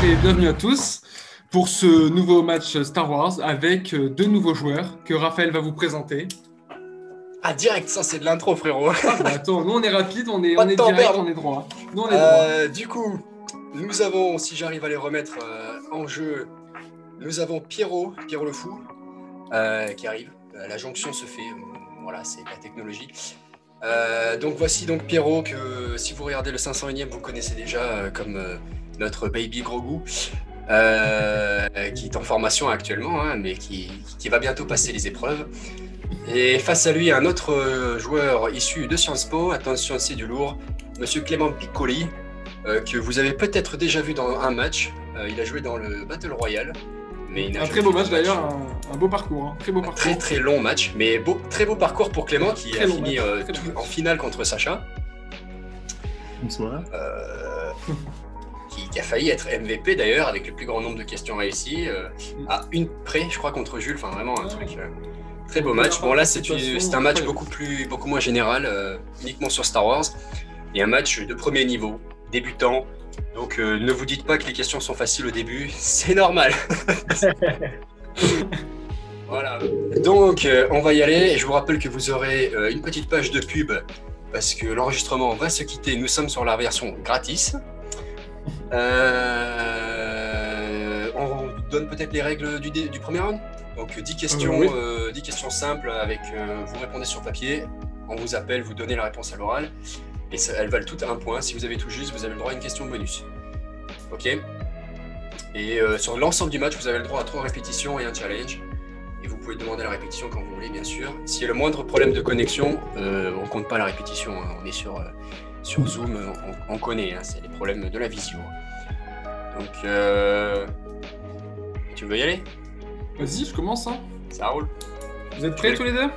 et bienvenue à tous pour ce nouveau match Star Wars avec deux nouveaux joueurs que Raphaël va vous présenter. Ah, direct, ça c'est de l'intro, frérot. Ah, bah, attends, nous on est rapide, on est direct, on est droit. Nous on est droit. Du coup, nous avons, si j'arrive à les remettre en jeu, nous avons Pierrot le fou, qui arrive. La jonction se fait, voilà, c'est la technologie. Donc voici donc Pierrot que si vous regardez le 501ème, vous connaissez déjà comme notre baby Grogu, qui est en formation actuellement, hein, mais qui va bientôt passer les épreuves. Et face à lui, un autre joueur issu de Sciences Po, attention c'est du lourd, Monsieur Clément Piccoli, que vous avez peut-être déjà vu dans un match. Il a joué dans le Battle Royale. Mais un très beau match d'ailleurs, un beau parcours, hein. Très beau parcours. Très très long match, mais très beau parcours pour Clément qui a fini en finale contre Sacha. Bonsoir. Qui a failli être MVP d'ailleurs, avec le plus grand nombre de questions réussies, à une près, je crois, contre Jules. Enfin, vraiment un truc. Très beau match. Bon, là, c'est un match beaucoup moins général, uniquement sur Star Wars. Et un match de premier niveau, débutant. Donc, ne vous dites pas que les questions sont faciles au début, c'est normal. Voilà. Donc, on va y aller. Et je vous rappelle que vous aurez une petite page de pub parce que l'enregistrement va se quitter. Nous sommes sur la version gratis. On vous donne peut-être les règles du premier round. Donc 10 questions, oui. 10 questions simples avec vous répondez sur papier, on vous appelle, vous donnez la réponse à l'oral et elles valent toutes un point. Si vous avez tout juste, vous avez le droit à une question bonus. Ok. Et sur l'ensemble du match, vous avez le droit à 3 répétitions et un challenge. Et vous pouvez demander la répétition quand vous voulez, bien sûr. S'il y a le moindre problème de connexion, on compte pas la répétition. Hein. On est sur Zoom, on connaît, hein, c'est les problèmes de la visio. Donc, tu veux y aller ? Vas-y, je commence. Hein. Ça roule. Vous êtes prêts tous les deux ?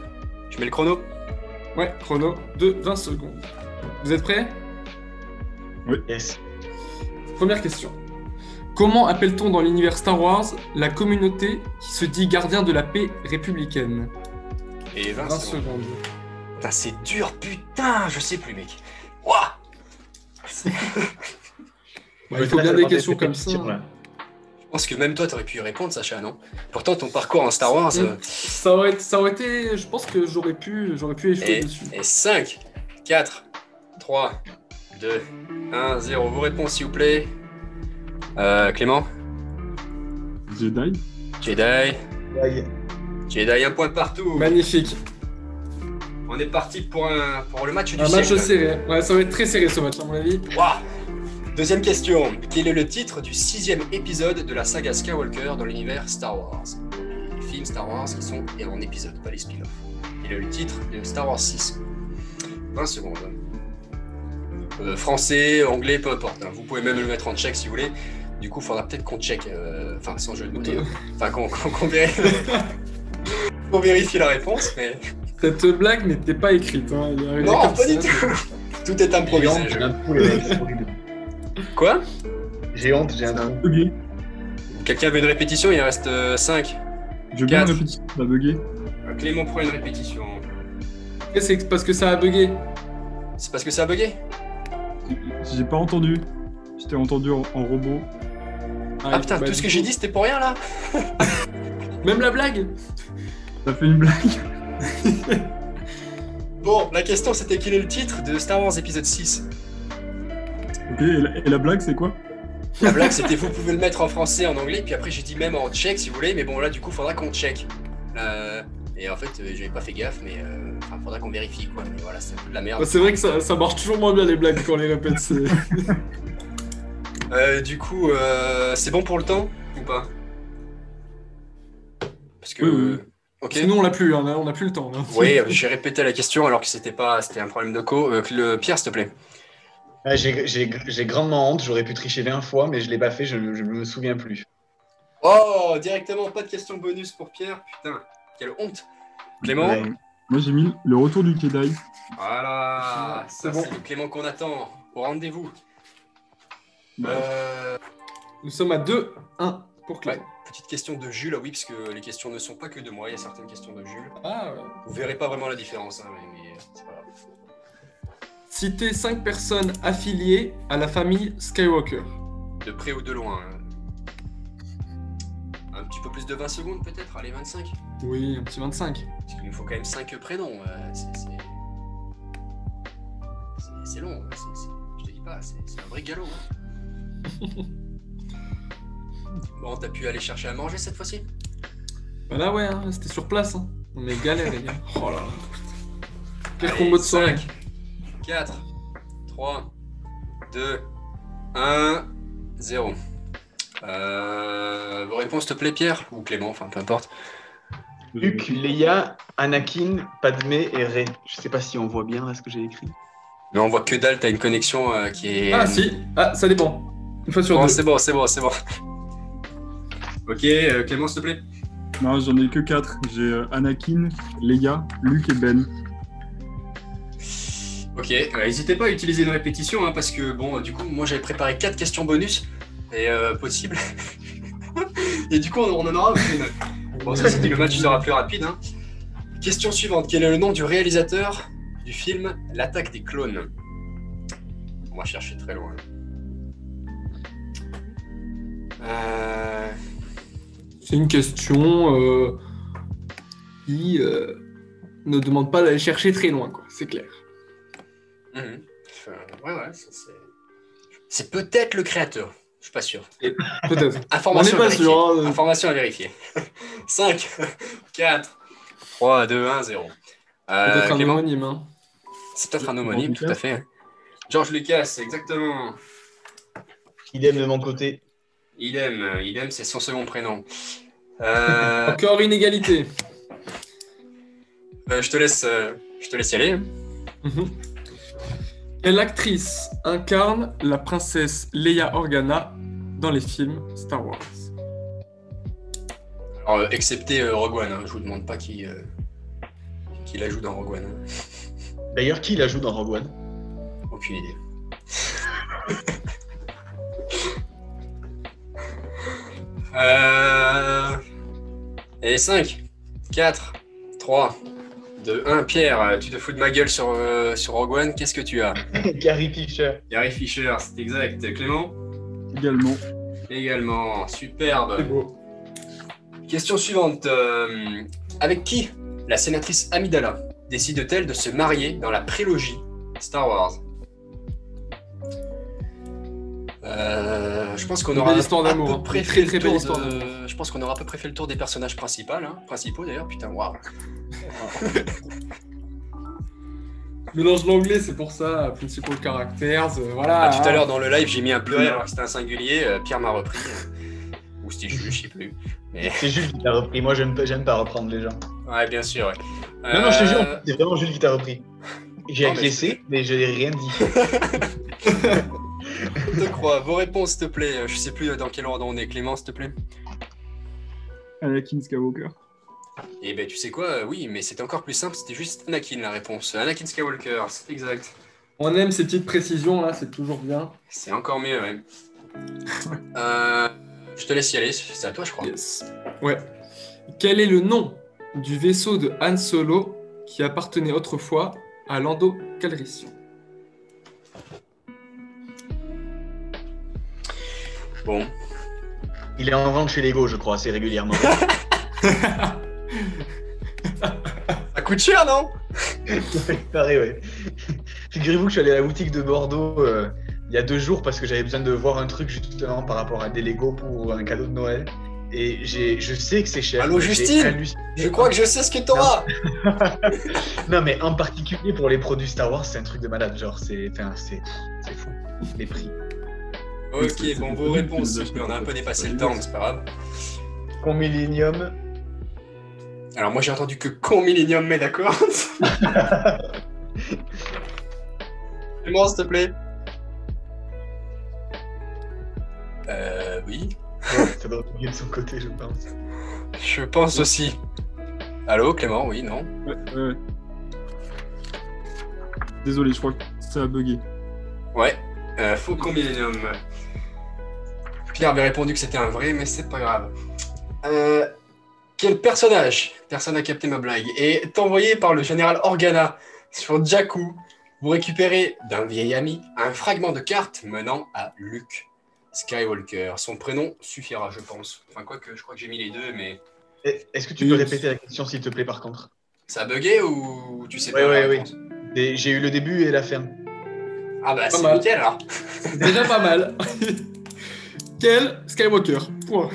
Je mets le chrono ? Ouais, chrono de 20 secondes. Vous êtes prêts ? Oui. Yes. Première question. Comment appelle-t-on dans l'univers Star Wars la communauté qui se dit gardien de la paix républicaine ? Et 20 secondes. Putain, c'est dur, putain, je sais plus, mec. Ouah. Bah, il faut bien des questions comme ça. Je pense que même toi, t'aurais pu y répondre, Sacha, non ? Pourtant, ton parcours en Star Wars... Ça aurait été... Je pense que j'aurais pu échouer dessus. Et 5, 4, 3, 2, 1, 0. Vos réponses, s'il vous plaît. Clément ? Jedi, un point partout. Magnifique. On est parti pour le match du siècle. Un match serré. Ouais, ça va être très serré ce match, à mon avis. Wow. Deuxième question. Quel est le titre du 6e épisode de la saga Skywalker dans l'univers Star Wars ? Les films Star Wars qui sont en épisode, pas les spin-offs. Quel est le titre de Star Wars 6 ? 20 secondes. Français, anglais, peu importe. Hein. Vous pouvez même le mettre en tchèque si vous voulez. Du coup, il faudra peut-être qu'on check, sans jeu de mots. Enfin, qu'on vérifie la réponse. Mais... Cette blague n'était pas écrite. Hein. Non, pas du tout. Tout est improvisé. Quoi ? J'ai honte, j'ai un bugué. Quelqu'un veut une répétition ? Il en reste 5. Je veux bien une répétition, ça a bugué. Clément prend une répétition. C'est parce que ça a bugué. C'est parce que ça a bugué ? J'ai pas entendu. Je t'ai entendu en robot. Ah putain, tout ce que j'ai dit c'était pour rien là. Même la blague. T'as fait une blague. Bon, la question c'était quel est le titre de Star Wars épisode 6 ? Ok, et la blague c'est quoi ? La blague c'était vous pouvez le mettre en français, en anglais, puis après j'ai dit même en tchèque si vous voulez, mais bon là du coup faudra qu'on check. Et en fait j'avais pas fait gaffe, mais faudra qu'on vérifie quoi, mais voilà c'est un peu de la merde. C'est vrai que ça marche toujours moins bien les blagues quand on les répète. Du coup c'est bon pour le temps ou pas ? Parce que... Oui. Okay. Sinon on l'a plus, on n'a plus le temps. Hein. Oui, j'ai répété la question alors que c'était un problème de Pierre, s'il te plaît. J'ai grandement honte, j'aurais pu tricher 20 fois, mais je l'ai pas fait, je me souviens plus. Oh, directement, pas de question bonus pour Pierre, putain, quelle honte. Clément ? Ouais. Moi j'ai mis le retour du Jedi. Voilà, c'est bon. C'est le Clément qu'on attend, au rendez-vous. Nous sommes à 2-1 pour Clément. Ouais. Petite question de Jules, oui, parce que les questions ne sont pas que de moi, il y a certaines questions de Jules. Ah ouais. Vous verrez pas vraiment la différence, hein, mais c'est pas grave. Citez 5 personnes affiliées à la famille Skywalker. De près ou de loin. de 20 secondes peut-être, allez 25. Oui, un petit 25. Parce qu'il nous faut quand même 5 prénoms. C'est long, hein. Je te dis pas, c'est un vrai galop. Hein. Bon, t'as pu aller chercher à manger cette fois-ci? Bah là, ouais, hein, c'était sur place. Hein. On est galère, les gars. Oh là là. Quel combo de soirée. 5, 4, 3, 2, 1, 0. Vos réponses, s'il te plaît, Pierre? Ou Clément, enfin peu importe. Luke, Leia, Anakin, Padmé et Rey. Je sais pas si on voit bien là ce que j'ai écrit. Mais on voit que dalle, t'as une connexion qui est... Ah, si. Ah, ça dépend. Une fois sur Bon, deux. c'est bon, c'est bon, c'est bon. Ok, Clément, s'il te plaît. Non, j'en ai que 4. J'ai Anakin, Leia, Luke et Ben. Ok, n'hésitez pas à utiliser une répétition, hein, parce que, bon, du coup, moi, j'avais préparé 4 questions bonus, et possible. Et du coup, on en aura aucune. Bon, ça, c'était le match sera plus rapide. Hein. Question suivante. Quel est le nom du réalisateur du film L'attaque des clones? On va chercher très loin. C'est une question qui ne demande pas d'aller chercher très loin, quoi. C'est clair. Ouais, c'est peut-être le créateur. Je suis pas sûr. Peut-être. Information On n'est à pas vérifier. sûr. Hein. Information à vérifier. 5, 4, 3, 2, 1, 0. Peut-être un Clément, homonyme. Hein. c'est peut-être un homonyme, George tout à fait. George Lucas, exactement. Idem de mon côté. Idem, c'est son second prénom. Encore une égalité. Je te laisse y aller. Hein. Mhm. Quelle actrice incarne la princesse Leia Organa dans les films Star Wars? Alors, excepté Rogue One, hein, je vous demande pas qui la joue dans Rogue One. Hein. D'ailleurs, qui la joue dans Rogue One? Aucune idée. Et 5, 4, 3, 2, 1. Pierre, tu te fous de ma gueule sur Rogue One, qu'est-ce que tu as? Carrie Fisher. Carrie Fisher, c'est exact. Clément? Également. Également, C'est superbe. beau. Question suivante. Avec qui la sénatrice Amidala décide-t-elle de se marier dans la prélogie Star Wars? Je pense qu'on Une aura belle histoire à d'amour, peu hein. près Une fait très, le très belle tour histoire de... Je pense qu'on aura à peu près fait le tour des personnages principaux d'ailleurs. Putain, waouh. Je mélange l'anglais, c'est pour ça. Principal characters, voilà. Tout à l'heure dans le live, j'ai mis un pluriel alors que c'était un singulier. Pierre m'a repris. Ou c'était Jules, je sais plus. Mais... C'est Jules qui t'a repris. Moi, j'aime pas reprendre les gens. Ouais, bien sûr. Ouais. Non, je te jure, c'est vraiment Jules qui t'a repris. J'ai Non, mais acquiescé, mais je n'ai rien dit. Je te crois. Vos réponses, s'il te plaît. Je sais plus dans quel ordre on est. Clément, s'il te plaît. Anakin Skywalker. Et ben, tu sais quoi? Oui, mais c'était encore plus simple. C'était juste Anakin la réponse. Anakin Skywalker, c'est exact. On aime ces petites précisions là, c'est toujours bien. C'est encore mieux, ouais. Je te laisse y aller. C'est à toi, je crois. Yes. Ouais. Quel est le nom du vaisseau de Han Solo qui appartenait autrefois à Lando Calrissian? Bon. Il est en vente chez Lego, je crois, assez régulièrement. Ça coûte cher, non? Pareil, ouais. Figurez-vous que je suis allé à la boutique de Bordeaux il y a 2 jours parce que j'avais besoin de voir un truc justement par rapport à des Lego pour un cadeau de Noël. Et je sais que c'est cher. Allô, Justine? Je crois que je sais ce que t'auras. Non, mais en particulier pour les produits Star Wars, c'est un truc de malade. Genre, c'est fou. Les prix. Ok, bon, vos réponses, s'il vous plaît. On a un peu dépassé le temps, mais c'est pas grave. Millennium. Alors, moi, j'ai entendu que Con Millennium, mais d'accord. Clément, s'il te plaît. Oui. Ça doit être de son côté, je pense. Je pense aussi. Allô, Clément, oui, non? Ouais. Désolé, je crois que ça a bugué. Ouais, Faucon Millennium. Pierre avait répondu que c'était un vrai, mais c'est pas grave. Quel personnage, personne n'a capté ma blague, est envoyé par le général Organa sur Jakku? Vous récupérez d'un vieil ami un fragment de carte menant à Luke Skywalker. Son prénom suffira, je pense. Enfin, quoique, je crois que j'ai mis les deux, mais... Est-ce que tu peux répéter la question, s'il te plaît, par contre? Ça a bugué ou tu sais pas Oui, la oui, réponse? oui. J'ai eu le début et la fin. Ah bah, Pas c'est mal. nickel, alors. C'est déjà pas mal. Quel Skywalker? Point.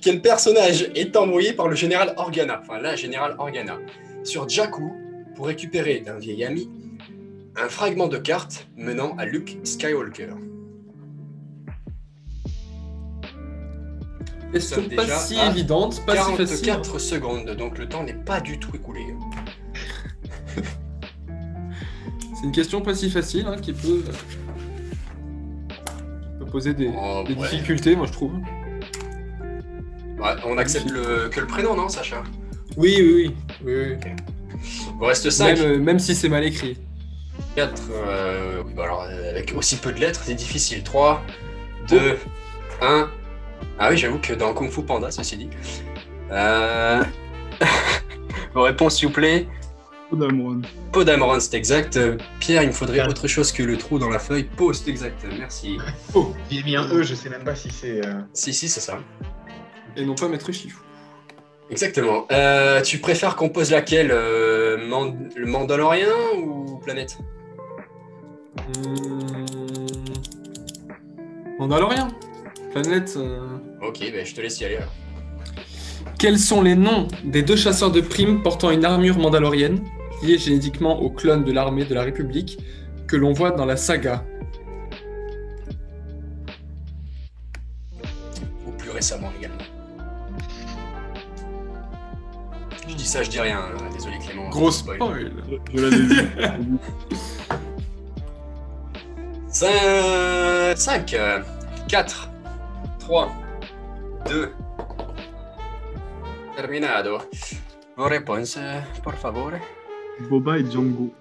Quel personnage est envoyé par le général Organa, enfin la générale Organa, sur Jakku pour récupérer d'un vieil ami un fragment de carte menant à Luke Skywalker? Question sommes pas déjà si à évidente, pas si facile. 44 secondes, donc le temps n'est pas du tout écoulé. C'est une question pas si facile qui peut poser des Oh, ouais. difficultés, moi je trouve. Ouais, on accepte que le prénom, non, Sacha? Oui, oui, oui. oui. Il vous reste 5. Même si c'est mal écrit. 4. Oui, bah alors, avec aussi peu de lettres, c'est difficile. 3, 2, 1. Ah oui, j'avoue que dans Kung Fu Panda, ceci dit. Vos réponses, s'il vous plaît. Podamron. Podamron, c'est exact. Pierre, il me faudrait Pierre. autre chose que le trou dans la feuille. Po, c'est exact. Merci. J'ai mis un E, je sais même pas si c'est. Si, c'est ça. Et non pas Maître Chiffre. Exactement. Tu préfères qu'on pose laquelle le Mandalorien ou Planète? Mandalorien. Planète. Ok, ben je te laisse y aller alors. Quels sont les noms des deux chasseurs de primes portant une armure mandalorienne, liée génétiquement aux clones de l'armée de la République, que l'on voit dans la saga? Ou plus récemment également. Je dis ça, je dis rien. Désolé Clément. Gros Spoil. spoil. Je l'avais vu. 5, 4, 3, 2. Terminado. Vos réponses, por favor. Boba et Django.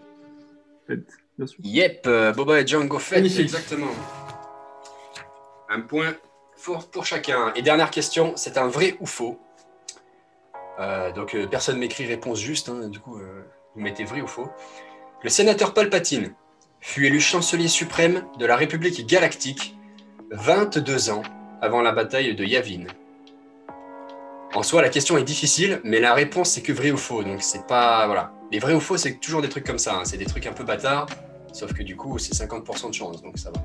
Fett, bien sûr. Yep, Boba et Django Fett, Magnifique. exactement. Un point fort pour chacun. Et dernière question, c'est un vrai ou faux. Donc personne m'écrit réponse juste, du coup vous mettez vrai ou faux. Le sénateur Palpatine fut élu chancelier suprême de la République galactique 22 ans avant la bataille de Yavin. En soi, la question est difficile, mais la réponse c'est que vrai ou faux, donc c'est pas... Voilà. Les vrais ou faux, c'est toujours des trucs comme ça, c'est des trucs un peu bâtards, sauf que du coup, c'est 50% de chance, donc ça va.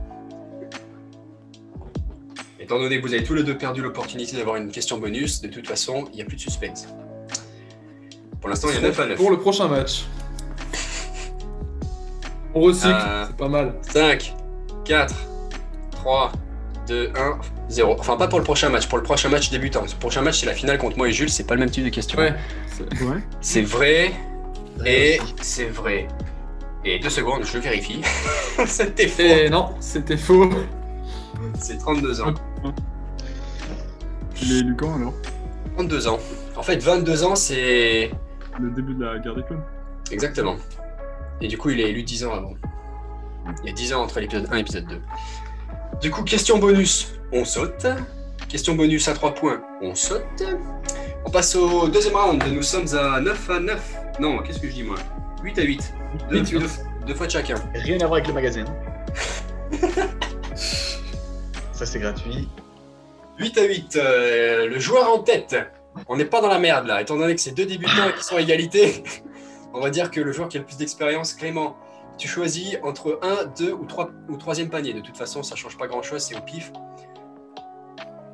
Étant donné que vous avez tous les deux perdu l'opportunité d'avoir une question bonus, de toute façon, il n'y a plus de suspense. Pour l'instant, il y a 9 à 9. Pour le prochain match. On recycle, c'est pas mal. 5, 4, 3, 2, 1, 0. Enfin, pas pour le prochain match, pour le prochain match débutant. Le prochain match, c'est la finale contre moi et Jules, c'est pas le même type de question. Ouais. Ouais. C'est vrai et aussi. c'est vrai. Et 2 secondes, je vérifie. C'était faux. Et non, c'était faux. C'est 32 ans. Il est élu quand alors? 32 ans. En fait, 22 ans, c'est... Le début de la guerre des clones. Exactement. Et du coup, il est élu 10 ans avant. Il y a 10 ans entre l'épisode 1 et l'épisode 2. Du coup, question bonus, on saute. Question bonus à 3 points, on saute. On passe au deuxième round. Nous sommes à 9 à 9. Non, qu'est-ce que je dis moi? 8 à 8. Deux fois de chacun. Rien à voir avec le magasin. Ça, c'est gratuit. 8 à 8. Le joueur en tête. On n'est pas dans la merde là. Étant donné que c'est deux débutants qui sont à égalité, on va dire que le joueur qui a le plus d'expérience, Clément, tu choisis entre 1, 2 ou 3 ou 3e panier. De toute façon, ça change pas grand chose, c'est au pif.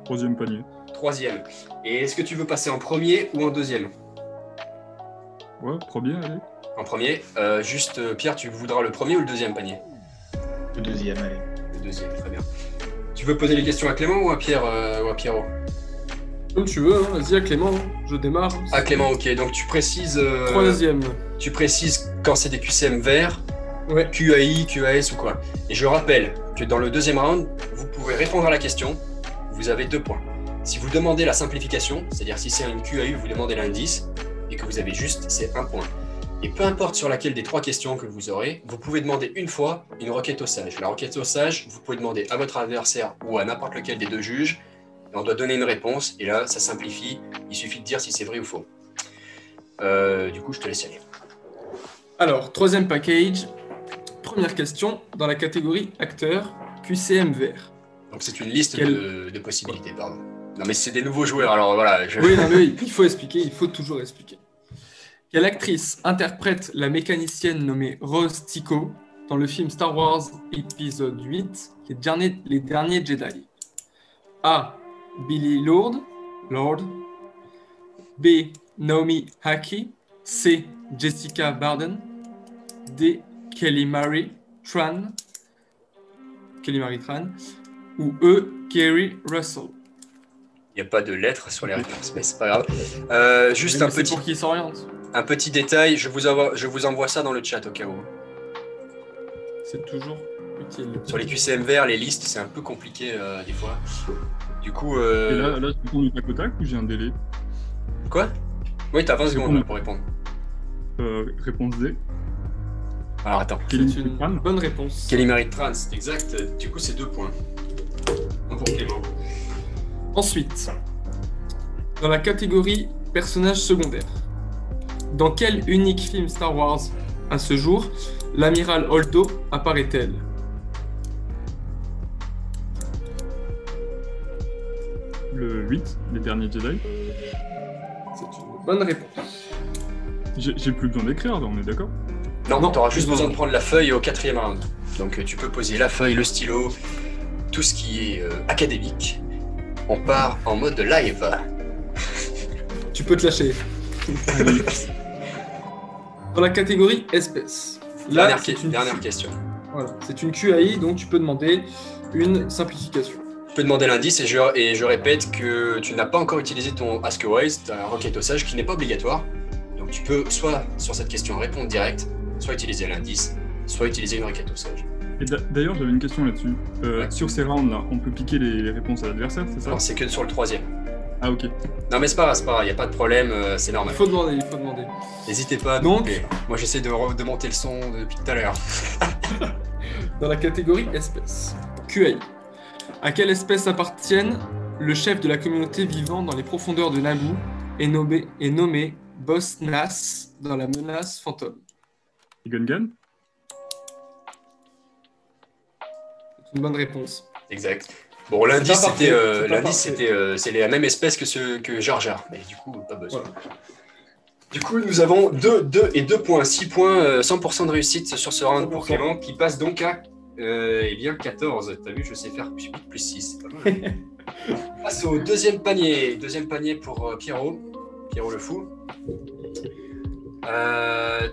Troisième panier. 3e. Et est-ce que tu veux passer en premier ou en deuxième? Ouais, premier, allez. En premier. Pierre, tu voudras le premier ou le deuxième panier? Le deuxième, allez. Le deuxième, très bien. Tu veux poser les questions à Clément ou à Pierre ou à Pierrot? Comme tu veux, vas-y à Clément, je démarre. Ah Clément, ok. Donc tu précises. Troisième. Tu précises quand c'est des QCM verts, Ouais. QAI, QAS ou quoi. Et je rappelle que dans le deuxième round, vous pouvez répondre à la question. Vous avez 2 points. Si vous demandez la simplification, c'est-à-dire si c'est une QAI, vous demandez l'indice et que vous avez juste, c'est 1 point. Et peu importe sur laquelle des 3 questions que vous aurez, vous pouvez demander une fois une requête au sage. La requête au sage, vous pouvez demander à votre adversaire ou à n'importe lequel des 2 juges. Et on doit donner une réponse. Et là, ça simplifie. Il suffit de dire si c'est vrai ou faux. Du coup, je te laisse y aller. Alors, troisième package. Première question, dans la catégorie acteur, QCM vert. Donc c'est une liste Quel- de possibilités, pardon. Non mais c'est des nouveaux joueurs, alors voilà. Oui, non, mais oui, il faut expliquer, il faut toujours expliquer. Quelle actrice interprète la mécanicienne nommée Rose Tico dans le film Star Wars épisode 8, les derniers Jedi? A. Billy Lord. B. Naomi Haki. C. Jessica Barden. D. Kelly Marie Tran. Ou E. Kerry Russell. Il n'y a pas de lettres sur les réponses, mais c'est pas grave. Juste Oui, un mais c'est petit, pour qui s'oriente. un petit détail, je vous envoie ça dans le chat au cas où. C'est toujours utile. Sur les QCM verts, les listes, c'est un peu compliqué des fois. Du coup... Et là, je réponds du tac au tac ou j'ai un délai? Quoi? Oui, t'as 20 secondes là, pour répondre. Réponse D. Alors attends. C'est Kelly une Tran. bonne réponse. Kelly Marie Tran, c'est exact. Du coup, c'est 2 points. Un pour Clément. Ensuite, dans la catégorie personnage secondaire, dans quel unique film Star Wars, à ce jour, l'amiral Holdo apparaît-elle? Le 8, les derniers Jedi. C'est une bonne réponse. J'ai plus besoin d'écrire, là, on est d'accord? Non, Non, t'auras juste non. besoin de prendre la feuille au 4e round. Donc tu peux poser la feuille, le stylo, tout ce qui est académique. On part en mode live. Tu peux te lâcher. Allez. Dans la catégorie espèces, là, Dernière question. Voilà, c'est une QAI, donc tu peux demander une simplification. Tu peux demander l'indice et je répète que tu n'as pas encore utilisé ton Askewise, ta requête au sage qui n'est pas obligatoire. Donc tu peux soit sur cette question répondre direct, soit utiliser l'indice, soit utiliser une requête au sage. Et d'ailleurs, j'avais une question là-dessus. Ouais. Sur ces rounds-là, on peut piquer les réponses à l'adversaire, c'est ça? Non, c'est que sur le 3e. Ah, ok. Non mais c'est pas grave, il n'y a pas de problème, c'est Il normal. faut demander. N'hésitez pas à Donc- couper. Moi j'essaie de monter le son depuis tout à l'heure. Dans la catégorie espèces, QAI. À quelle espèce appartiennent le chef de la communauté vivant dans les profondeurs de Naboo et nommé Boss Nass dans la menace fantôme? Et Gungan? C'est une bonne réponse. Exact. Bon, l'indice pas parfait, c'est pas parfait. c'est la même espèce que Jar Jar, mais du coup pas besoin. Voilà. Du coup, nous avons 2 points, 6 points, 100% de réussite sur ce round pour 100%. Clément, qui passe donc à eh bien 14. T'as vu, je sais faire plus 6, c'est pas mal. On passe au deuxième panier pour Pierrot le fou.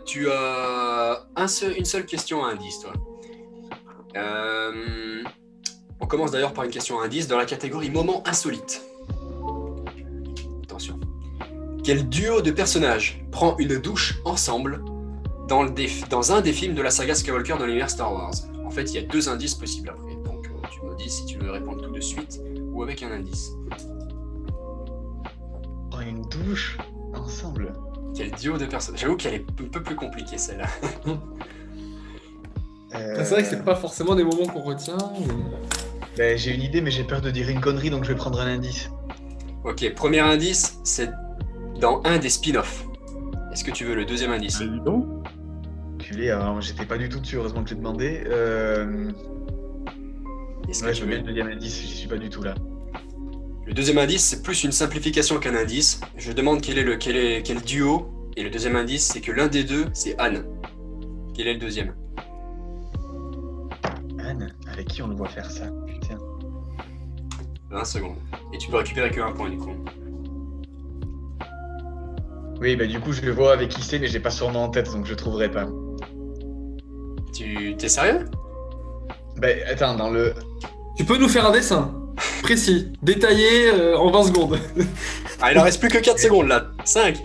Tu as une seule question à indice, toi. On commence d'ailleurs par une question à indice dans la catégorie moment insolite. Attention. Quel duo de personnages prend une douche ensemble dans un des films de la saga Skywalker dans l'univers Star Wars? En fait, il y a 2 indices possibles après. Donc, tu me dis si tu veux répondre tout de suite ou avec un indice. Oh, une douche ensemble. Quel duo de personnages? J'avoue qu'elle est un peu plus compliquée celle-là. C'est vrai que c'est pas forcément des moments qu'on retient. Ben, j'ai une idée, mais j'ai peur de dire une connerie, donc je vais prendre un indice. Ok, premier indice, c'est dans un des spin-offs. Est-ce que tu veux le deuxième indice? C'est évident. Culé, alors j'étais pas du tout dessus, heureusement que je l'ai demandé. Est-ce que Ouais, tu je veux veux bien le deuxième indice, j'y suis pas du tout là. Le deuxième indice, c'est plus une simplification qu'un indice. Je demande quel duo, et le deuxième indice, c'est que l'un des deux, c'est Anne. Quel est le deuxième? Anne, avec qui on le voit faire ça? Putain. 20 secondes. Et tu peux récupérer que 1 point du coup. Oui, bah du coup, je le vois avec qui c'est, mais j'ai pas son nom en tête, donc je trouverai pas. T'es sérieux? Bah attends, dans le... Tu peux nous faire un dessin précis, détaillé en 20 secondes. Ah, il en reste plus que 4 secondes là. 5,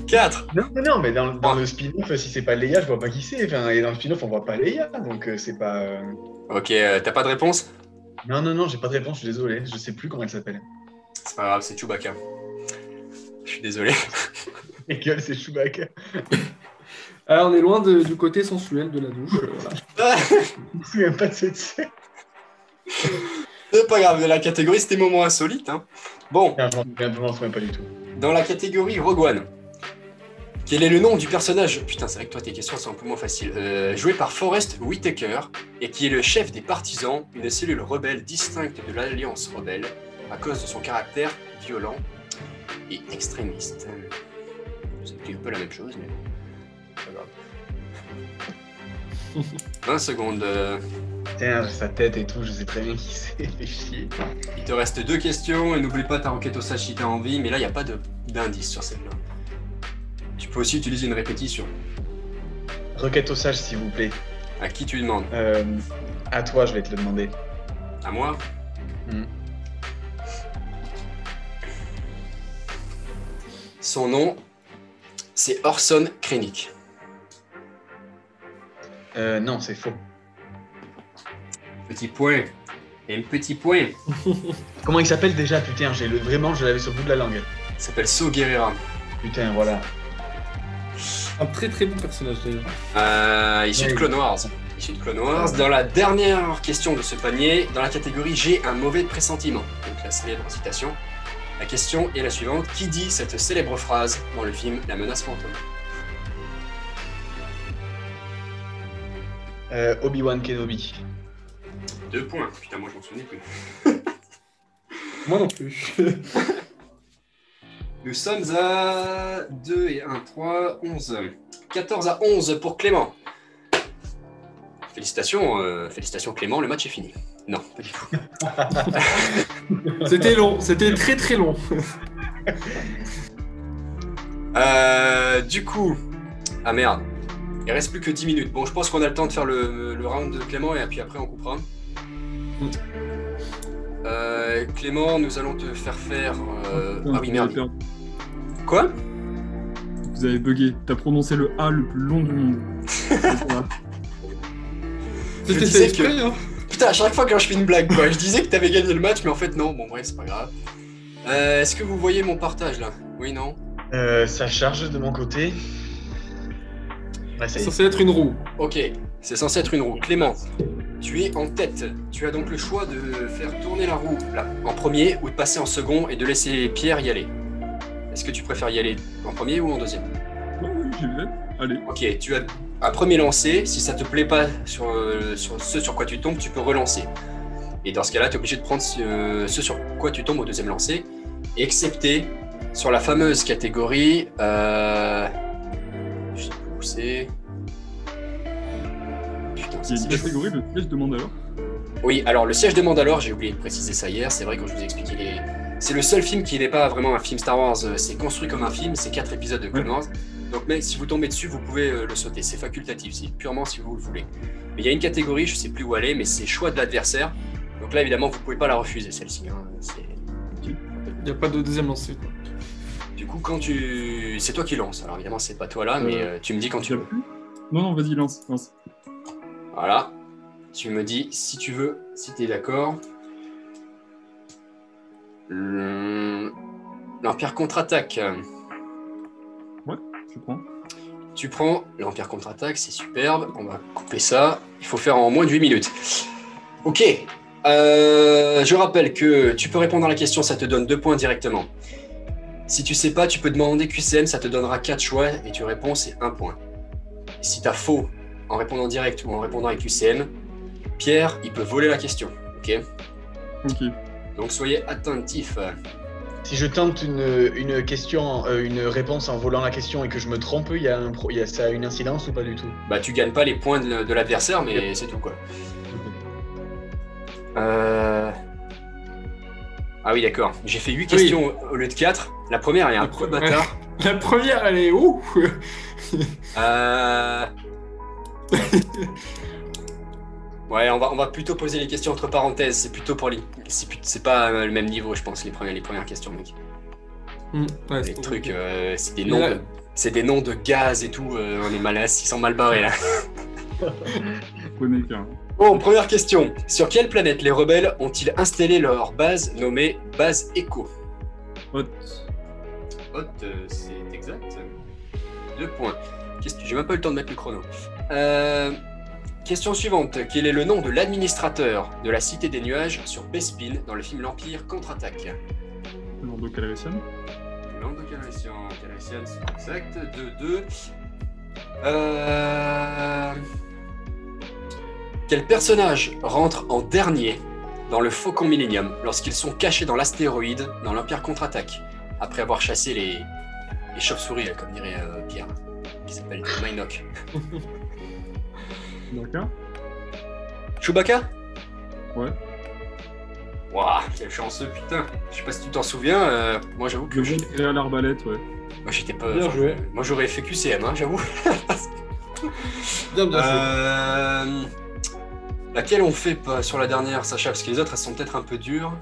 4. Non, mais dans le spin-off, si c'est pas Leia, je vois pas qui c'est. Enfin, et dans le spin-off, on voit pas Leia, donc c'est pas... Ok, t'as pas de réponse? Non, j'ai pas de réponse, je suis désolé, je sais plus comment elle s'appelle. C'est pas grave, c'est Chewbacca. Je suis désolé. Et gueule, c'est Chewbacca. Alors on est loin du côté sensuel de la douche. Voilà. Je me souviens pas de cette scène. C'est pas grave, la catégorie c'était moment insolite. Hein. Bon, Je m'en souviens pas du tout. dans la catégorie Rogue One, Quel est le nom du personnage, putain c'est vrai que toi tes questions sont un peu moins faciles, joué par Forrest Whitaker, et qui est le chef des partisans, une cellule rebelle distincte de l'Alliance rebelle, à cause de son caractère violent et extrémiste. C'est un peu la même chose, mais pas grave. 20 secondes. Putain, j'ai sa tête et tout, je sais très bien qui c'est, fait chier. Il te reste 2 questions, et n'oublie pas ta requête au sage si t'as envie, mais là il n'y a pas d'indice sur celle-là. Tu peux aussi utiliser une répétition. Requête au sage, s'il vous plaît. À qui tu demandes? À toi, je vais te le demander. À moi? Son nom, c'est Orson Krennic. Non, c'est faux. Petit point. Et un petit point. Comment il s'appelle déjà? Putain, vraiment, je l'avais sur le bout de la langue. Il s'appelle Saw Gerrera. Putain, voilà. Un très très bon personnage d'ailleurs. Issu de Clone Wars. Dans la dernière question de ce panier, dans la catégorie J'ai un mauvais pressentiment, donc la célèbre citation, la question est la suivante. Qui dit cette célèbre phrase dans le film La menace fantôme? Obi-Wan Kenobi. 2 points. Putain, moi je m'en souvenais plus. Moi non plus. Nous sommes à 2 et 1, 3, 11. 14 à 11 pour Clément. Félicitations Clément, le match est fini. Non, pas du tout. C'était long, c'était très très long. Du coup... Ah merde. Il reste plus que 10 minutes. Bon, je pense qu'on a le temps de faire le round de Clément et puis après on coupera. Clément, nous allons te faire... Ah oui, merde. Quoi? Vous avez bugué. T'as prononcé le A le plus long du monde. Je disais que... Hein. Putain, à chaque fois quand je fais une blague, quoi. Je disais que t'avais gagné le match, mais en fait non. Bon bref, c'est pas grave. Est-ce que vous voyez mon partage là? Oui, non? Ça charge de mon côté. C'est censé être une roue. Ok, c'est censé être une roue. Clément, tu es en tête. Tu as donc le choix de faire tourner la roue là, en premier ou de passer en second et de laisser Pierre y aller. Est-ce que tu préfères y aller en premier ou en deuxième? Oui, j'y vais. Allez. Ok, tu as un premier lancé. Si ça te plaît pas sur ce sur quoi tu tombes, tu peux relancer. Et dans ce cas-là, tu es obligé de prendre ce sur quoi tu tombes au deuxième lancer. Excepté sur la fameuse catégorie... Je sais plus où c'est... Putain, Il y a une catégorie, le siège de Mandalore. Oui, alors le siège de Mandalore, j'ai oublié de préciser ça hier. C'est vrai, quand je vous ai expliqué les... C'est le seul film qui n'est pas vraiment un film Star Wars. C'est construit comme un film, c'est 4 épisodes de Clone Wars. Donc même si vous tombez dessus, vous pouvez le sauter. C'est facultatif, c'est purement si vous le voulez. Mais il y a une catégorie, je sais plus où elle est, mais c'est choix de l'adversaire. Donc là, évidemment, vous pouvez pas la refuser, celle-ci. Hein. Il n'y a pas de deuxième lancé, quoi. Du coup, quand tu... C'est toi qui lances. Alors évidemment, c'est pas toi là, mais tu me dis quand tu veux. Non, vas-y, lance. Voilà. Tu me dis si tu veux, si tu es d'accord. L'Empire contre-attaque. Ouais, je prends. Tu prends l'Empire contre-attaque, c'est superbe. On va couper ça. Il faut faire en moins de 8 minutes. Ok. Je rappelle que tu peux répondre à la question, ça te donne 2 points directement. Si tu sais pas, tu peux demander QCM, ça te donnera 4 choix et tu réponds, c'est 1 point. Et si tu as faux en répondant direct ou en répondant avec QCM, Pierre, il peut voler la question. Ok. Donc soyez attentifs. Si je tente une question, une réponse en volant la question et que je me trompe, ça a une incidence ou pas du tout? Bah tu gagnes pas les points de l'adversaire, mais c'est tout quoi. Ah oui d'accord, j'ai fait 8 questions au lieu de 4. La première elle est un peu bâtard. La première elle est où? Ouais, on va plutôt poser les questions entre parenthèses. C'est plutôt pour les... C'est pas le même niveau, je pense, les premières questions, mec. Ouais, les trucs, c'est des noms de... C'est des noms de gaz et tout, on est mal à... Ils sont mal barrés, là. Bon, première question. Sur quelle planète les rebelles ont-ils installé leur base nommée Base Echo? Hoth, c'est exact. 2 points. J'ai même pas eu le temps de mettre le chrono. Question suivante. Quel est le nom de l'administrateur de la Cité des Nuages sur Bespin dans le film L'Empire contre-attaque? Lando Calrissian. Lando Calrissian, c'est exact. 2-2. Quel personnage rentre en dernier dans le Faucon Millennium lorsqu'ils sont cachés dans l'astéroïde dans l'Empire contre-attaque, après avoir chassé les chauves-souris, comme dirait Pierre, qui s'appelle Mynock. D'accord. Chewbacca? Ouais. Waouh, quel chanceux, putain. Je sais pas si tu t'en souviens, moi j'avoue que... Le bon tiré à l'arbalète, ouais. Moi j'étais pas... Bien joué. Moi j'aurais fait QCM, hein, j'avoue. Bien joué. Laquelle on fait pas sur la dernière, Sacha? Parce que les autres, elles sont peut-être un peu dures.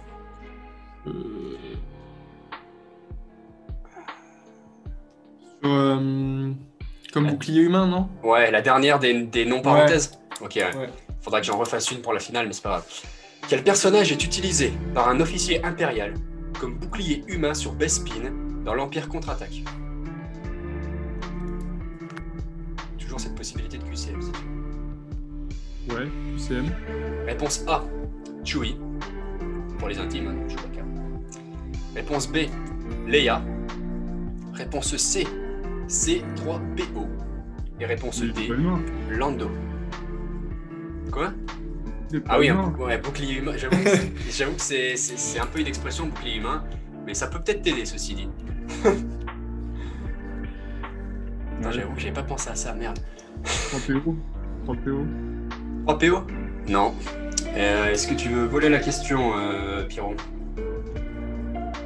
Comme bouclier humain, non? Ouais, la dernière des non-parenthèses. Ouais. Ok, ouais. Ouais. Faudra que j'en refasse une pour la finale, mais c'est pas grave. Quel personnage est utilisé par un officier impérial comme bouclier humain sur Bespin dans l'Empire contre-attaque? Toujours cette possibilité de QCM, si tu veux. Ouais, QCM. Réponse A, Chewie, pour les intimes, hein, Chewbacca. Réponse B, Leia. Réponse C, C3PO. Et réponse Il est D, pas humain. Lando. Quoi? Il est pas Ah oui, humain. ouais, bouclier humain. J'avoue que c'est un peu une expression bouclier humain, mais ça peut peut-être t'aider, ceci dit. Attends, j'avoue que j'avais pas pensé à ça, merde. 3PO. 3PO. 3PO? Non. Est-ce que tu veux voler la question, Pierrot?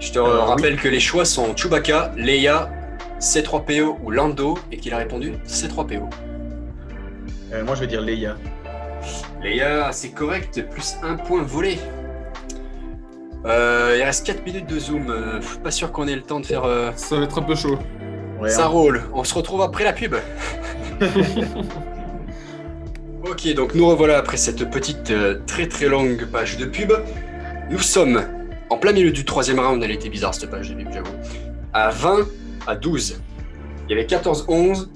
Je te rappelle que les choix sont Chewbacca, Leia, C3PO ou Lando, et qu'il a répondu C3PO. Moi, je vais dire Leia. Leia, c'est correct, plus 1 point volé. Il reste 4 minutes de zoom, pas sûr qu'on ait le temps de faire... Ça va être un peu chaud. Ouais, Ça hein. roule, on se retrouve après la pub. Ok, donc nous revoilà après cette petite très très longue page de pub. Nous sommes en plein milieu du 3e round, elle était bizarre cette page de pub, j'avoue. À 20 à 12. Il y avait 14-11.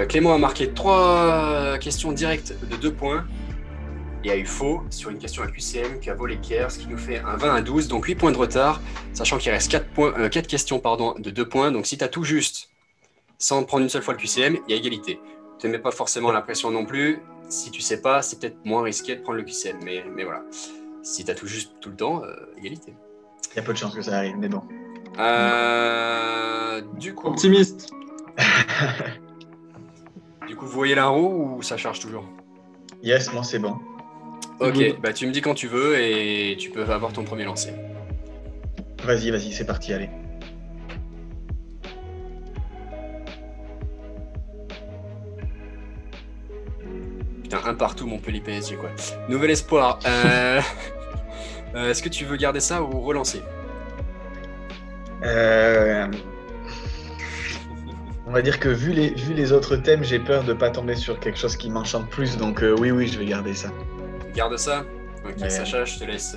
Clément a marqué 3 questions directes de 2 points. Et a eu faux sur une question à QCM qui a volé Pierre, ce qui nous fait un 20 à 12, donc 8 points de retard, sachant qu'il reste 4 questions de 2 points. Donc si tu as tout juste, sans prendre une seule fois le QCM, il y a égalité. Ne te mets pas forcément la pression non plus. Si tu sais pas, c'est peut-être moins risqué de prendre le QCM, mais voilà. Si tu as tout juste tout le temps, égalité. Il y a peu de chances que ça arrive, mais bon. Du coup, Optimiste. vous voyez la roue ou ça charge toujours? Yes, moi c'est bon. Ok, bah tu me dis quand tu veux et tu peux avoir ton premier lancer. Vas-y, c'est parti, allez. Putain, un partout, Montpellier PSG, quoi. Nouvel espoir. Est-ce que tu veux garder ça ou relancer? On va dire que vu les autres thèmes, j'ai peur de pas tomber sur quelque chose qui m'enchante plus, donc oui, je vais garder ça. Garde ça. Ok, Ouais. Sacha, je te laisse.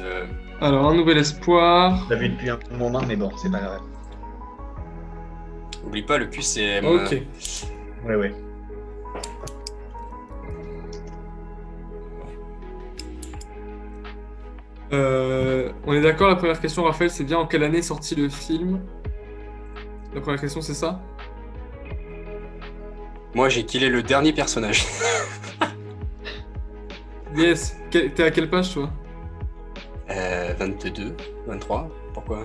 Alors, un nouvel espoir. Je l'ai vu depuis un moment, mais bon, c'est pas grave. Oublie pas le QCM. Ok. Ouais. On est d'accord, la première question, Raphaël, c'est bien en quelle année est sorti le film? La première question, c'est ça? Moi, j'ai killé le dernier personnage. Yes. T'es à quelle page, toi? 22, 23, pourquoi?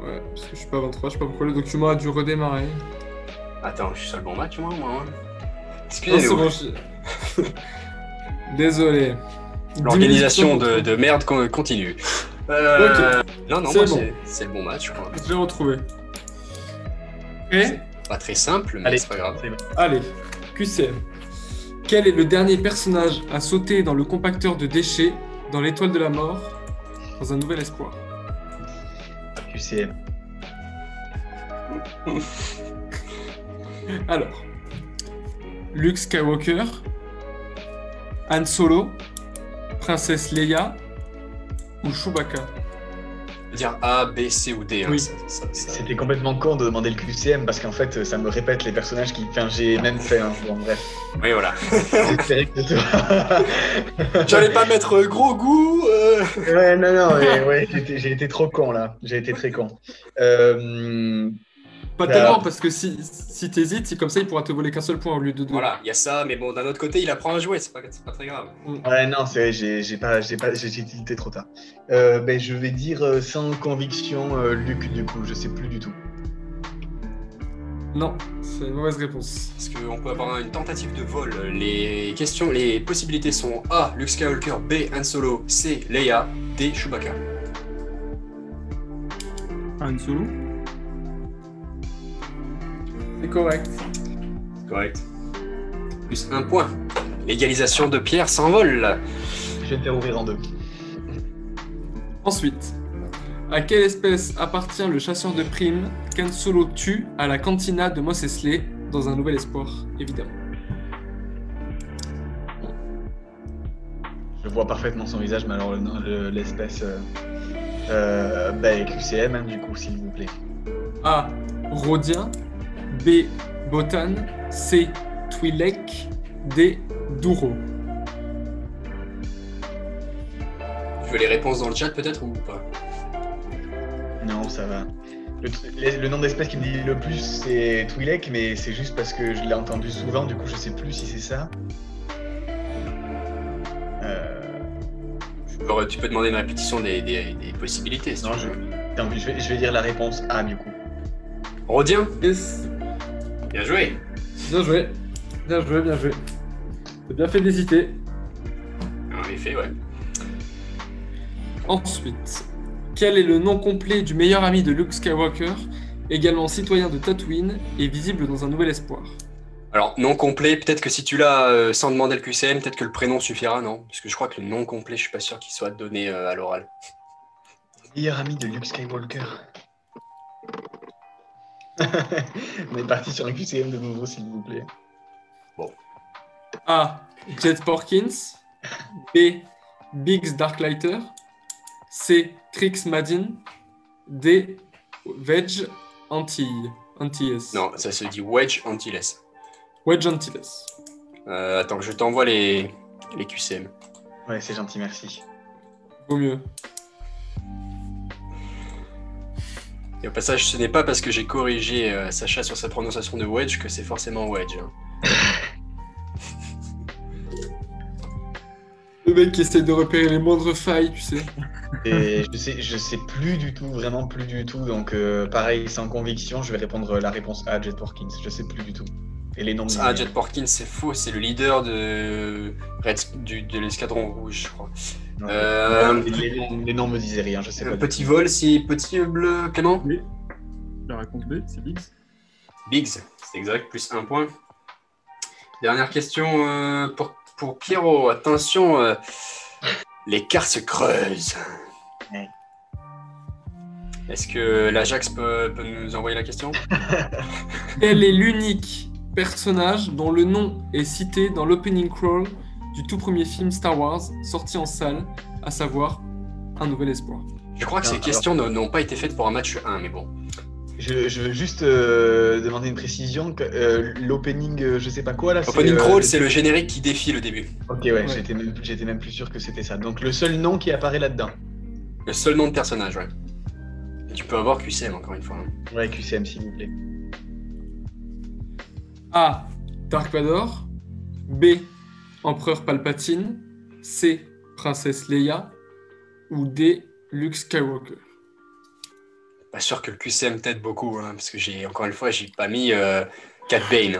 Ouais, parce que je suis pas à 23, je sais pas pourquoi le document a dû redémarrer. Attends, je suis sur le bon match, moi, au moins. Non, c'est Excusez-nous. bon, Désolé. L'organisation 10 minutes de merde continue. Ok. Non, C'est moi, bon. c'est le bon match, je crois. J'ai retrouvé. Et Pas très simple, mais Allez. c'est pas grave. C'est bon. allez, QCM. Quel est le dernier personnage à sauter dans le compacteur de déchets dans l'étoile de la mort dans un nouvel espoir? QCM. Alors, Luke Skywalker, Han Solo, Princesse Leia ou Chewbacca? Dire A, B, C ou D. Hein, Oui. C'était complètement con de demander le QCM parce qu'en fait, ça me répète les personnages qui. Enfin, j'ai même fait un. Bon, bref. Oui, voilà. J'espérais que toi. J'allais pas mettre gros goût. Ouais, non, mais ouais, j'ai été trop con là. J'ai été très con. Pas tellement, parce que si t'hésites, c'est comme ça, il pourra te voler qu'un seul point au lieu de 2. Voilà, il y a ça, mais bon, d'un autre côté, il apprend à jouer, c'est pas très grave. Ouais, non, c'est vrai, j'ai tilté trop tard. Ben, je vais dire sans conviction Luc, du coup, je sais plus du tout. Non, c'est une mauvaise réponse. Parce qu'on peut avoir une tentative de vol. Les possibilités sont A, Luke Skywalker, B, Han Solo, C, Leia, D, Chewbacca. Han Solo. C'est correct. Correct. Plus 1 point. L'égalisation de Pierre s'envole. Je vais te faire ouvrir en deux. Ensuite, à quelle espèce appartient le chasseur de primes qu'Han Solo tue à la cantina de Mos Eisley dans Un Nouvel Espoir, évidemment. Je vois parfaitement son visage, mais alors l'espèce. Ben, QCM, hein, du coup, s'il vous plaît. A. Rhodien. B. Botan. C. Twi'lek. D. Douro. Tu veux les réponses dans le chat peut-être ou pas? Non, ça va. Le nom d'espèce qui me dit le plus, c'est Twi'lek, mais c'est juste parce que je l'ai entendu souvent, du coup, je sais plus si c'est ça. Tu peux demander une répétition des possibilités. Si Non, tu veux. Tant pis, je vais dire la réponse A, du coup. Rodien, Yes. bien joué. Bien joué. Bien joué, bien joué. T'as bien fait d'hésiter. En effet, ouais. Ensuite, quel est le nom complet du meilleur ami de Luke Skywalker, également citoyen de Tatooine et visible dans Un Nouvel Espoir? Alors, nom complet, peut-être que si tu l'as sans demander le QCM, peut-être que le prénom suffira, non? Parce que je crois que le nom complet, je suis pas sûr qu'il soit donné à l'oral. Meilleur ami de Luke Skywalker. On est parti sur un QCM de nouveau, s'il vous plaît. A. Jet Porkins. B. Biggs Darklighter. C. Trix Madin. D. Wedge Antilles. Non, ça se dit Wedge Antilles. Wedge Antilles. Attends, je t'envoie les QCM. Ouais, c'est gentil, merci. Vaut mieux. Et au passage, ce n'est pas parce que j'ai corrigé Sacha sur sa prononciation de Wedge que c'est forcément Wedge. Hein. Le mec qui essaie de repérer les moindres failles, tu sais. Et je sais plus du tout, vraiment plus du tout. Donc, pareil, sans conviction, je vais répondre la réponse A, Jet Porkins. Je sais plus du tout. Et les noms. Ah, Jet Porkins, c'est faux, c'est le leader de l'escadron rouge, je crois. Non, les noms me disaient rien, je sais pas. Petit vol, si petit bleu, Clément. Oui. La réponse B, c'est Biggs. Biggs, c'est exact, plus 1 point. Dernière question pour Pierrot. Attention, l'écart se creuse. Ouais. Est-ce que l'Ajax peut nous envoyer la question? Quel est l'unique personnage dont le nom est cité dans l'opening crawl du tout premier film Star Wars sorti en salle, à savoir Un Nouvel Espoir? Je crois que ces questions n'ont pas été faites pour un match 1, mais bon. Je veux juste demander une précision. L'opening, je sais pas quoi là. Opening crawl, c'est le générique qui défile au début. Ok, ouais. J'étais même plus sûr que c'était ça. Donc le seul nom qui apparaît là-dedans. Le seul nom de personnage, ouais. Et tu peux avoir QCM encore une fois. Hein. Ouais, QCM s'il vous plaît. A. Dark Vador. B. Empereur Palpatine. C. Princesse Leia. Ou D. Luke Skywalker. Pas sûr que le QCM t'aide beaucoup, hein, parce que j'ai pas mis Cat Bane.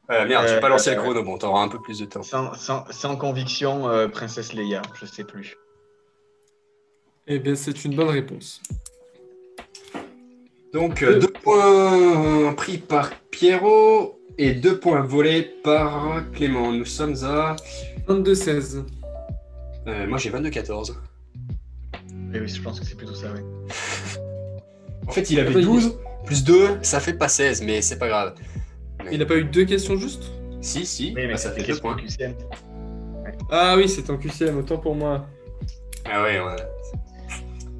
Merde, j'ai pas lancé le chrono, bon, t'auras un peu plus de temps. Sans conviction, Princesse Leia, je sais plus. Eh bien, c'est une bonne réponse. Donc, 2 points pris par Pierrot et 2 points volés par Clément. Nous sommes à 22-16. Moi, j'ai 22-14. Oui, je pense que c'est plutôt ça, oui. En fait, il avait 12, plus 2, ça fait pas 16, mais c'est pas grave. Il n'a pas eu 2 questions justes? Si, Oui, mais ça ça fait 2 points. QCM. Ah oui, c'est en QCM, autant pour moi. Ah ouais.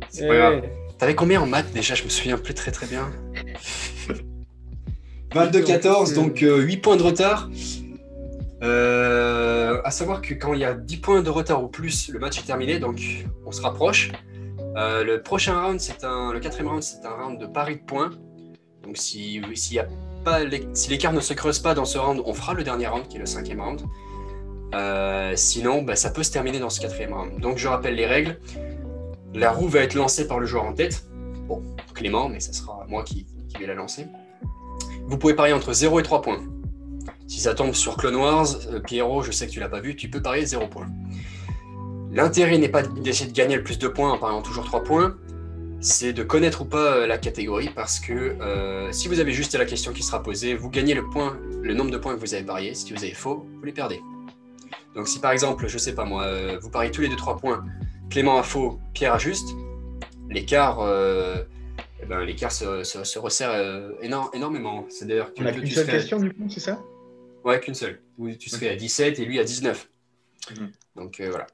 C'est pas grave. T'avais combien en maths déjà? Je me souviens plus très bien. 22-14, donc 8 points de retard. À savoir que quand il y a 10 points de retard ou plus, le match est terminé, donc on se rapproche. Le prochain round, le quatrième round, c'est un round de pari de points. Donc si l'écart ne se creuse pas dans ce round, on fera le dernier round, qui est le cinquième round. Sinon, ça peut se terminer dans ce quatrième round. Donc je rappelle les règles. La roue va être lancée par le joueur en tête. Bon, Clément, mais ça sera moi qui vais la lancer. Vous pouvez parier entre 0 et 3 points. Si ça tombe sur Clone Wars, Pierrot, je sais que tu l'as pas vu, tu peux parier 0 points. L'intérêt n'est pas d'essayer de gagner le plus de points en pariant toujours 3 points, c'est de connaître ou pas la catégorie, parce que si vous avez juste la question qui sera posée, vous gagnez le nombre de points que vous avez parié. Si vous avez faux, vous les perdez. Donc si par exemple, je sais pas moi, vous pariez tous les deux 3 points, Clément a faux, Pierre a juste, l'écart se resserre énormément. C'est d'ailleurs On a qu'une seule question du coup, c'est ça? Ouais, qu'une seule. Tu serais à 17 et lui à 19. Donc voilà.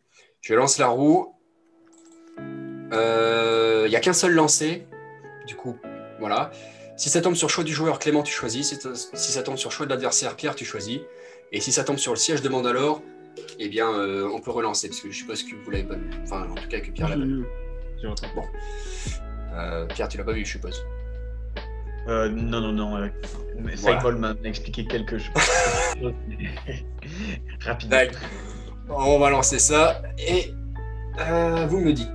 Je lance la roue. Il n'y a qu'un seul lancé. Du coup, voilà. Si ça tombe sur choix du joueur, Clément, tu choisis. Si ça tombe sur choix de l'adversaire, Pierre, tu choisis. Et si ça tombe sur le siège de Mandalore, eh bien, on peut relancer. Parce que je suppose que vous l'avez pas vu. Enfin, en tout cas, que Pierre l'a pas vu. Bon. Pierre, tu l'as pas vu, je suppose. Non. Saïbol m'a expliqué quelque chose. Rapidement. On va lancer ça. Et vous me dites.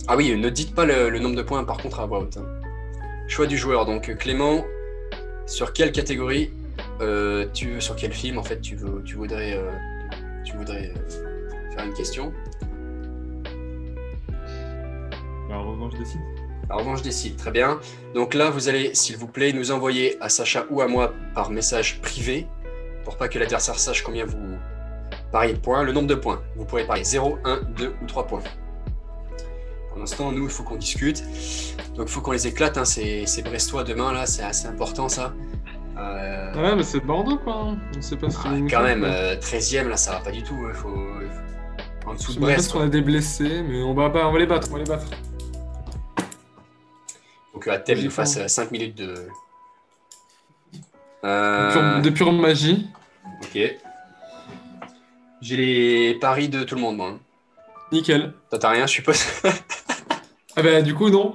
Ah oui, ne dites pas le nombre de points par contre à voix haute. Choix du joueur. Donc Clément, sur quelle catégorie sur quel film en fait tu voudrais faire une question? La revanche des sites. La revanche des sites, très bien. Donc là, vous allez, s'il vous plaît, nous envoyer à Sacha ou à moi par message privé, pour pas que l'adversaire sache combien vous pariez de points, le nombre de points. Vous pourrez parier 0, 1, 2 ou 3 points. Pour l'instant, nous, il faut qu'on discute. Donc il faut qu'on les éclate, hein, ces Brestois demain, là, c'est assez important ça. Ouais, mais c'est Bordeaux quoi. Hein. On sait pas ce quand même, 13e, là, ça va pas du tout. Faut... En dessous de Brest. Je sais pas si on a des blessés, mais on va les battre. Donc à Thème nous fasse 5 minutes de... De pure magie. Ok. J'ai les paris de tout le monde, moi. Hein. Nickel. T'as rien, je suppose. Ah bah du coup, non.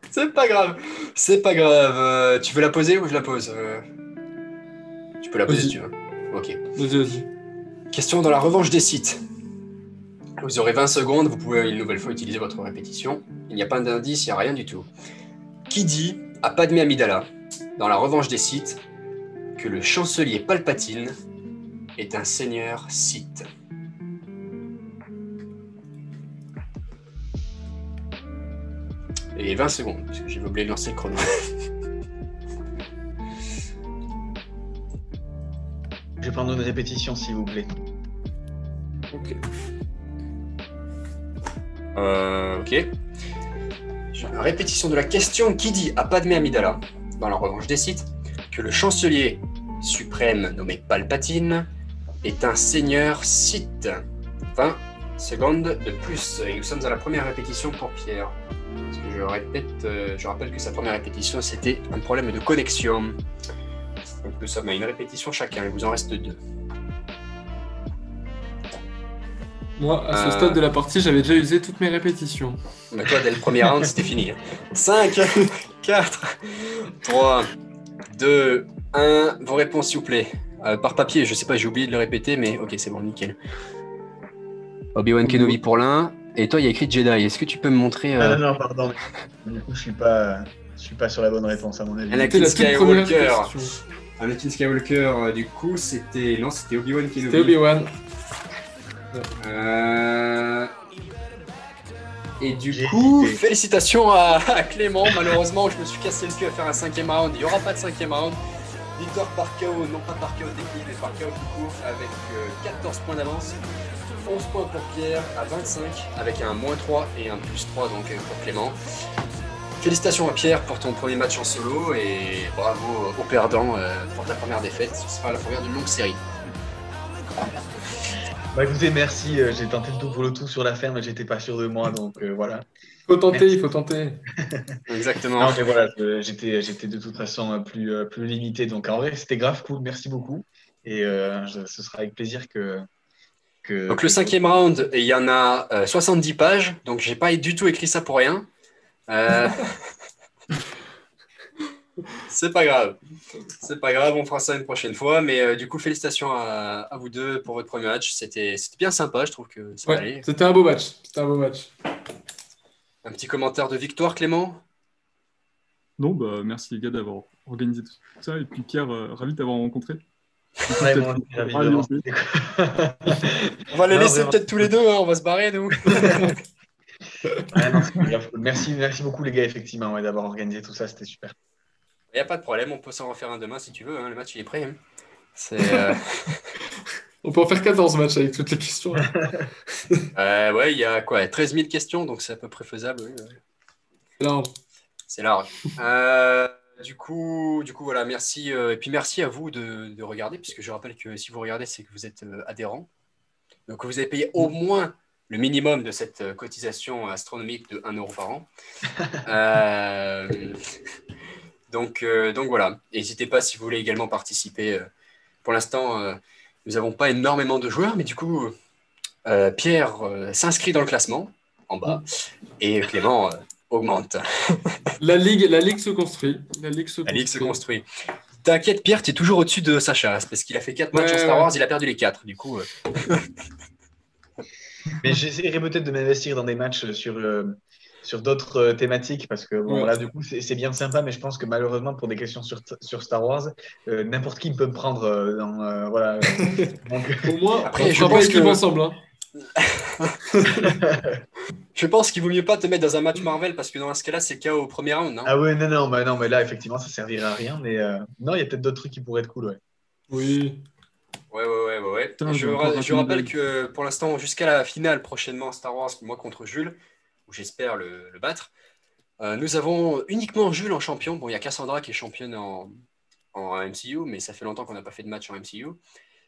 C'est pas grave. Tu veux la poser ou je la pose? Tu peux la poser si tu veux. Ok. Vas-y. Question dans la revanche des sites. Vous aurez 20 secondes, vous pouvez une nouvelle fois utiliser votre répétition. Il n'y a pas d'indice, il n'y a rien du tout. Qui dit à Padmé Amidala, dans la revanche des Sith, que le chancelier Palpatine est un seigneur Sith? Et 20 secondes, parce que j'ai oublié de lancer le chrono. Je vais prendre une répétition, s'il vous plaît. Ok. Ok. Répétition de la question. Qui dit à Padmé Amidala, dans la revanche des Sith, que le chancelier suprême nommé Palpatine est un seigneur Sith? 20 secondes de plus. Et nous sommes à la première répétition pour Pierre. Parce que je rappelle que sa première répétition, c'était un problème de connexion. Donc nous sommes à une répétition chacun. Il vous en reste 2. Moi, à ce stade de la partie, j'avais déjà usé toutes mes répétitions. Mais toi, dès le premier round, c'était fini. 5, 4, 3, 2, 1. Vos réponses, s'il vous plaît. Par papier, je sais pas, j'ai oublié de le répéter, mais ok, c'est bon, nickel. Obi-Wan Kenobi pour l'un. Et toi, il y a écrit Jedi. Est-ce que tu peux me montrer... Non, pardon. Du coup, je suis pas sur la bonne réponse, à mon avis. Anakin Skywalker, du coup, c'était... Non, c'était Obi-Wan Kenobi. C'était Obi-Wan. Et du coup, félicitations à Clément. Malheureusement, je me suis cassé le cul à faire un 5e round. Il n'y aura pas de 5e round. Victoire par KO, non pas par KO technique, mais par KO tout court, avec 14 points d'avance. 11 points pour Pierre à 25, avec un -3 et un +3 donc pour Clément. Félicitations à Pierre pour ton premier match en solo et bravo aux perdants pour ta première défaite. Ce sera la première d'une longue série. Bah écoutez, merci. J'ai tenté le tout pour le tout sur la ferme, mais j'étais pas sûr de moi, donc voilà. Faut tenter, Merci. il faut tenter. Exactement. Non, mais voilà, j'étais de toute façon plus limité. Donc en vrai, c'était grave cool. Merci beaucoup. Et ce sera avec plaisir Donc le 5e round, il y en a 70 pages, donc j'ai pas du tout écrit ça pour rien. Euh, C'est pas grave. C'est pas grave, on fera ça une prochaine fois. Mais du coup, félicitations à vous deux pour votre premier match. C'était bien sympa, je trouve que ça Ouais, allait. c'était un beau match. C'était un beau match. Un petit commentaire de victoire, Clément? Non, bah, merci les gars d'avoir organisé tout ça. Et puis Pierre, ravi de t'avoir rencontré. Ouais, moi, je suis ravi de Allez, voir. On va les Non, laisser vraiment. peut-être tous les deux, hein, on va se barrer, nous. Ah, non, c'est grave cool. Merci beaucoup les gars, effectivement, ouais, d'avoir organisé tout ça, c'était super. Il n'y a pas de problème, on peut s'en refaire un demain si tu veux. Hein, le match, il est prêt. Hein. C'est, On peut en faire 14 matchs avec toutes les questions. Là. ouais, il y a quoi, 13 000 questions, donc c'est à peu près faisable. Oui, ouais. Alors, C'est large. Du coup, voilà, merci. Et puis merci à vous de regarder, puisque je rappelle que si vous regardez, c'est que vous êtes adhérent. Donc vous avez payé au moins le minimum de cette cotisation astronomique de 1 euro par an. Donc voilà. N'hésitez pas si vous voulez également participer. Pour l'instant, nous n'avons pas énormément de joueurs, mais du coup, Pierre s'inscrit dans le classement en bas et Clément augmente. la ligue se construit. La ligue se construit. T'inquiète, Pierre, tu es toujours au-dessus de Sacha, parce qu'il a fait 4 matchs en Star Wars, il a perdu les 4. Du coup, Mais j'essaierai peut-être de m'investir dans des matchs sur d'autres thématiques, parce que bon, Ouais. là, du coup, c'est bien sympa, mais je pense que malheureusement, pour des questions sur Star Wars, n'importe qui peut me prendre voilà. Donc, Au moins, Après, on je sera pas pense équipe que- ensemble. Hein. je pense qu'il vaut mieux pas te mettre dans un match Marvel, parce que dans ce cas-là, c'est KO au premier round, non? ah ouais, non, mais là, effectivement, ça servirait à rien, mais non, il y a peut-être d'autres trucs qui pourraient être cool, ouais. Oui. Ouais. Putain, Et j'ai encore je raté rappelle une que pour l'instant, jusqu'à la finale prochainement Star Wars, moi contre Jules, où j'espère le battre, nous avons uniquement Jules en champion. Bon, il y a Cassandra qui est championne en MCU, mais ça fait longtemps qu'on n'a pas fait de match en MCU.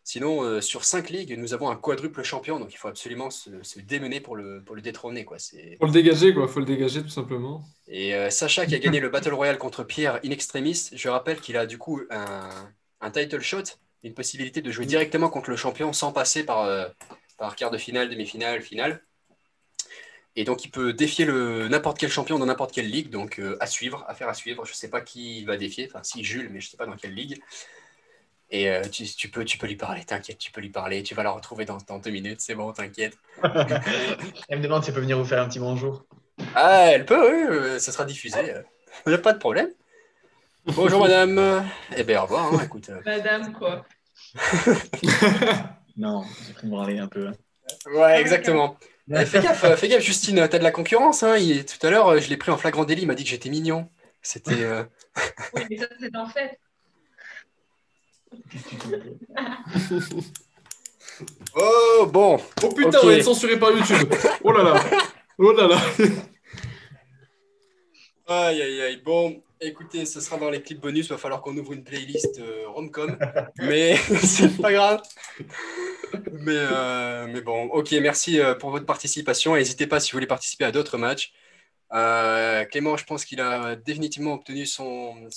Sinon, sur 5 ligues, nous avons un quadruple champion, donc il faut absolument se démener pour le détrôner, quoi. Faut le dégager, quoi. Faut le dégager, tout simplement. Et Sacha qui a gagné le Battle Royale contre Pierre in extremis, je rappelle qu'il a du coup un title shot, une possibilité de jouer directement contre le champion sans passer par quart de finale, demi-finale, finale. Et donc il peut défier n'importe quel champion dans n'importe quelle ligue, donc affaire à suivre. Je ne sais pas qui il va défier, enfin si Jules, mais je ne sais pas dans quelle ligue. Et tu peux lui parler, t'inquiète, tu peux lui parler, tu vas la retrouver dans 2 minutes, c'est bon, t'inquiète. Elle me demande si elle peut venir vous faire un petit bonjour. Ah, elle peut, oui, ça sera diffusé. Il n'y a pas de problème. Bonjour madame. Eh bien, au revoir, hein, écoute. Madame, quoi. Non, j'ai pris de me râler un peu. Hein. Ouais, exactement. Fais gaffe, Justine, t'as de la concurrence. Hein, tout à l'heure, je l'ai pris en flagrant délit, il m'a dit que j'étais mignon. C'était. Oui, mais ça, c'est en fait. Oh, bon. Oh putain, Ok. on va être censuré par YouTube. Oh là là. Oh là là. Aïe. Bon, écoutez, ce sera dans les clips bonus. Il va falloir qu'on ouvre une playlist rom-com. Mais c'est pas grave. Mais bon, ok, merci pour votre participation. N'hésitez pas si vous voulez participer à d'autres matchs. Clément, je pense qu'il a définitivement obtenu son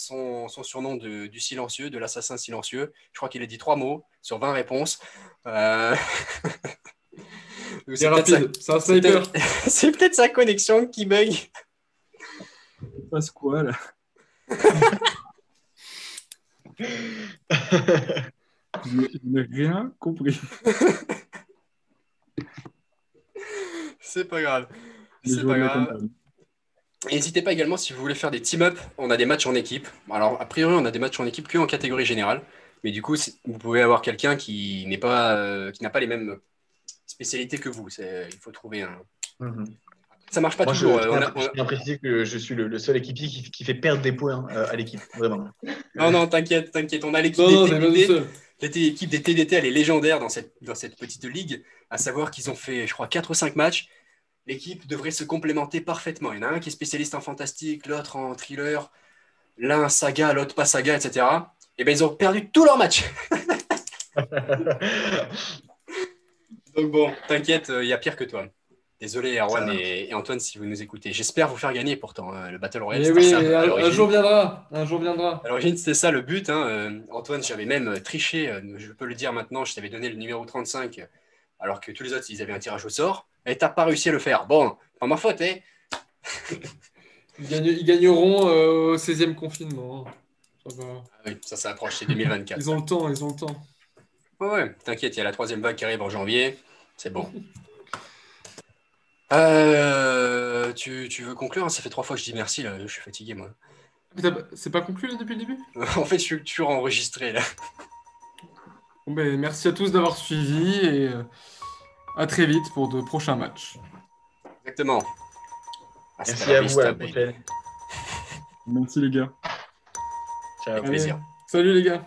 surnom du silencieux, de l'assassin silencieux. Je crois qu'il a dit 3 mots sur 20 réponses. C'est rapide. C'est un sniper. C'est peut-être sa connexion qui bug. Il passe quoi là? Je n'ai rien compris. C'est pas grave. Les C'est joueurs pas de la grave. campagne. N'hésitez pas également si vous voulez faire des team-up. On a des matchs en équipe. Alors, a priori, on a des matchs en équipe qu'en catégorie générale. Mais du coup, vous pouvez avoir quelqu'un qui n'a pas les mêmes spécialités que vous. Il faut trouver un. Ça marche pas Moi, je toujours. tiens à préciser que je suis le seul équipier qui fait perdre des points à l'équipe, vraiment. Non, t'inquiète. On a l'équipe Non, des c'est pas tout TDT. seul. L'équipe des TDT, elle est légendaire dans cette petite ligue. À savoir qu'ils ont fait, je crois, 4 ou 5 matchs. L'équipe devrait se complémenter parfaitement. Il y en a un qui est spécialiste en fantastique, l'autre en thriller, l'un saga, l'autre pas saga, etc. Et bien, ils ont perdu tous leurs matchs. Donc bon, t'inquiète, il y a pire que toi. Désolé Erwan et Antoine si vous nous écoutez. J'espère vous faire gagner pourtant. Le Battle Royale, Mais c'était oui, ça à un l'origine. jour viendra. Un jour viendra. À l'origine, c'était ça le but. Hein. Antoine, j'avais même triché. Je peux le dire maintenant, je t'avais donné le numéro 35, alors que tous les autres, ils avaient un tirage au sort. Et t'as pas réussi à le faire. Bon, pas ma faute, hein. Ils gagneront au 16e confinement. Ça va. Ah oui, ça approche, c'est 2024. Ils ont le temps, ils ont le temps. Ouais, t'inquiète, il y a la 3e vague qui arrive en janvier. C'est bon. Tu veux conclure hein. Ça fait 3 fois que je dis merci, là. Je suis fatigué, moi. C'est pas conclu là, depuis le début? En fait, je suis toujours enregistré, là. Bon, ben, merci à tous d'avoir suivi et à très vite pour de prochains matchs. Exactement. Merci à vous, à la prochaine. Merci les gars. Ciao. Avec plaisir. Salut les gars.